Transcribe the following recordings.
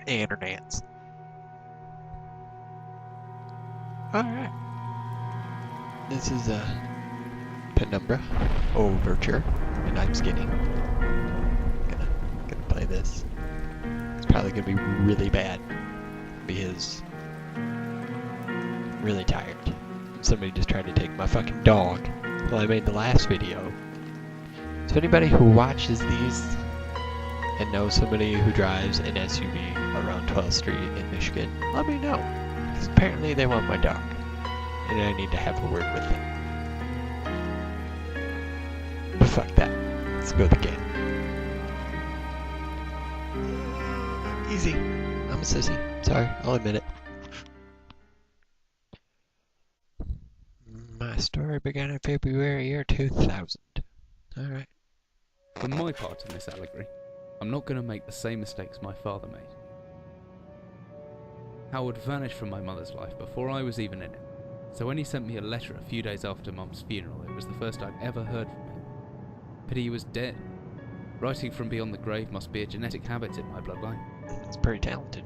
Internets. Alright. This is a penumbra overture, and I'm skynni. Gonna play this. It's probably gonna be really bad because I'm really tired. Somebody just tried to take my fucking dog while I made the last video. So anybody who watches these and knows somebody who drives an SUV around 12th Street in Michigan, let me know. Because apparently they want my dog. And I need to have a word with them. But fuck that. Let's go to the game. Easy. I'm a sissy. Sorry, I'll admit it. My story began in February year 2000. Alright. For my part in this allegory, I'm not going to make the same mistakes my father made. Howard vanished from my mother's life before I was even in it, so when he sent me a letter a few days after Mum's funeral, it was the first I'd ever heard from him. Pity he was dead. Writing from beyond the grave must be a genetic habit in my bloodline. It's pretty talented.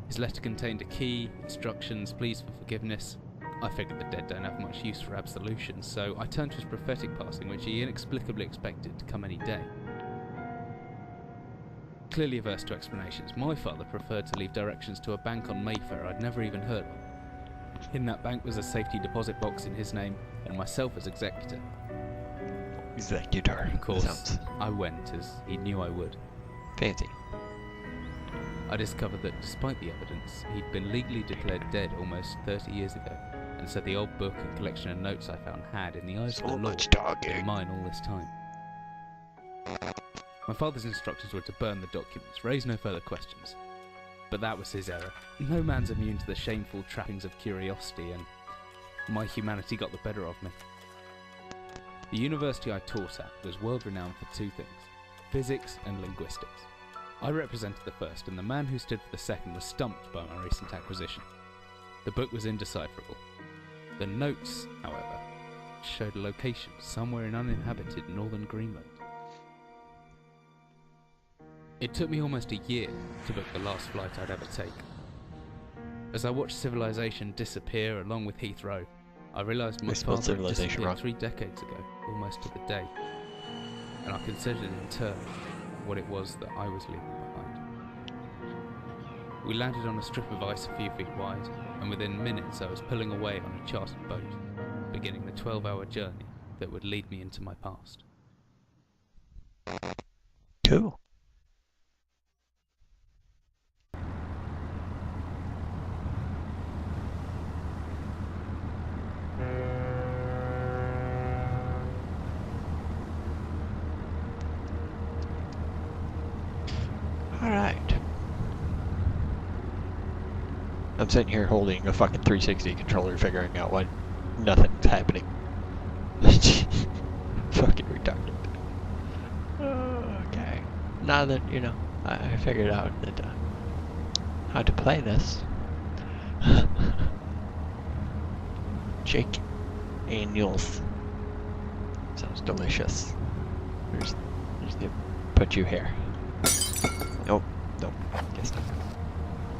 His letter contained a key, instructions, pleas for forgiveness. I figured the dead don't have much use for absolution, so I turned to his prophetic passing, which he inexplicably expected to come any day. Clearly averse to explanations, my father preferred to leave directions to a bank on Mayfair I'd never even heard of. In that bank was a safety deposit box in his name, and myself as executor. Executor. Of course, Sounds I went, as he knew I would. fancy. I discovered that despite the evidence, he'd been legally declared dead almost 30 years ago, and so the old book and collection of notes I found had, in the eyes of the law, been mine all this time. My father's instructions were to burn the documents, raise no further questions. But that was his error. No man's immune to the shameful trappings of curiosity, and my humanity got the better of me. The university I taught at was world renowned for two things: physics and linguistics. I represented the first, and the man who stood for the second was stumped by my recent acquisition. The book was indecipherable. The notes, however, showed a location somewhere in uninhabited northern Greenland. It took me almost a year to book the last flight I'd ever take. As I watched civilization disappear along with Heathrow, I realised my father had disappeared 3 decades ago, almost to the day, and I considered in turn what it was that I was leaving behind. We landed on a strip of ice a few feet wide, and within minutes I was pulling away on a chartered boat, beginning the 12-hour journey that would lead me into my past. Cool. Alright. I'm sitting here holding a fucking 360 controller figuring out why nothing's happening. Fucking retarded. Okay. Now that, you know, I figured out that how to play this. Jake Daniels. Sounds delicious. There's the put you here. Nope, guess not.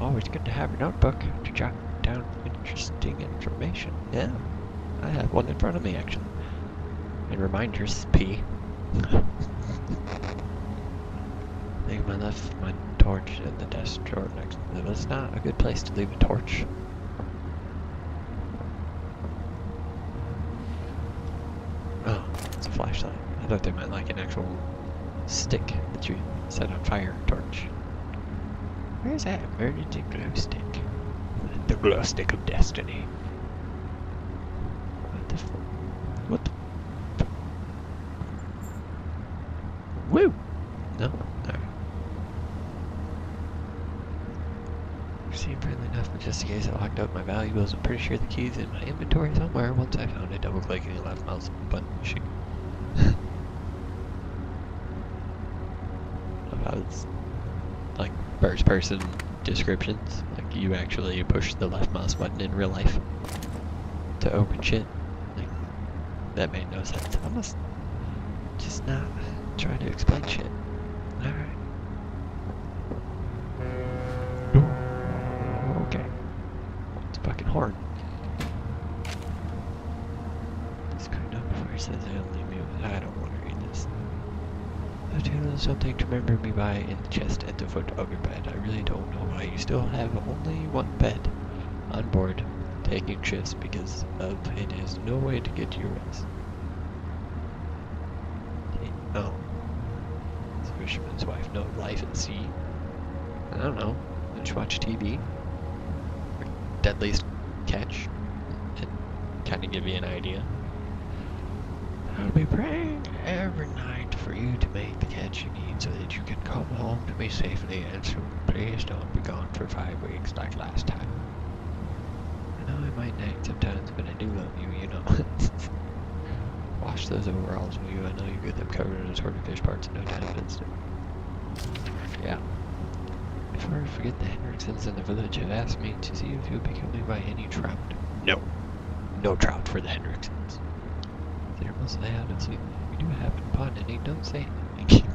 Always good to have a notebook to jot down interesting information. Yeah, I have one in front of me actually. And reminders, P. I think I left my torch in the desk drawer next to it. It's not a good place to leave a torch. Oh, it's a flashlight. I thought they meant like an actual stick that you set on fire torch. Where's that emergency glow stick? The glow stick of destiny. What the what the woo! No? Alright. Seemed friendly enough, but just in case I locked up my valuables, I'm pretty sure the key's in my inventory somewhere. Once I found it, double-clicking the left mouse button. Shoot. It's like first person descriptions, like you actually push the left mouse button in real life to open shit. Like, that made no sense. I must just not try to explain shit. Alright. horn. This card up before he says I only mute. I don't want to read this. A tune is something to remember me by in the chest at the foot of your bed. I really don't know why you still have only one bed on board taking shifts because of it is no way to get to your rest. Oh. It's a fisherman's wife. No life at sea. I don't know. Just watch TV. Or deadliest catch. And kind of give you an idea. I'll be praying every night for you to make the catch you need so that you can come home to me safely and soon. Please don't be gone for 5 weeks like last time. I know I might nag sometimes, but I do love you, you know. Wash those overalls, will you? I know you get them covered in assorted fish parts in no time. Yeah. Before I forget, the Henriksons in the village have asked me to see if you'll be coming by any trout. No. No trout for the Henriksons. They're mostly out of season. We do have a pond and he don't say anything.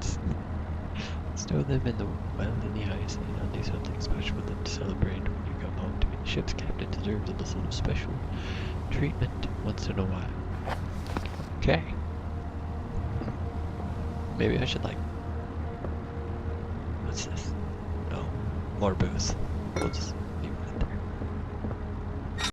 Stow them in the well in the ice and I'll do something special with them to celebrate when you come home to me. The ship's captain deserves a little special treatment once in a while. Okay. Maybe I should what's this? Oh, more booze. We'll just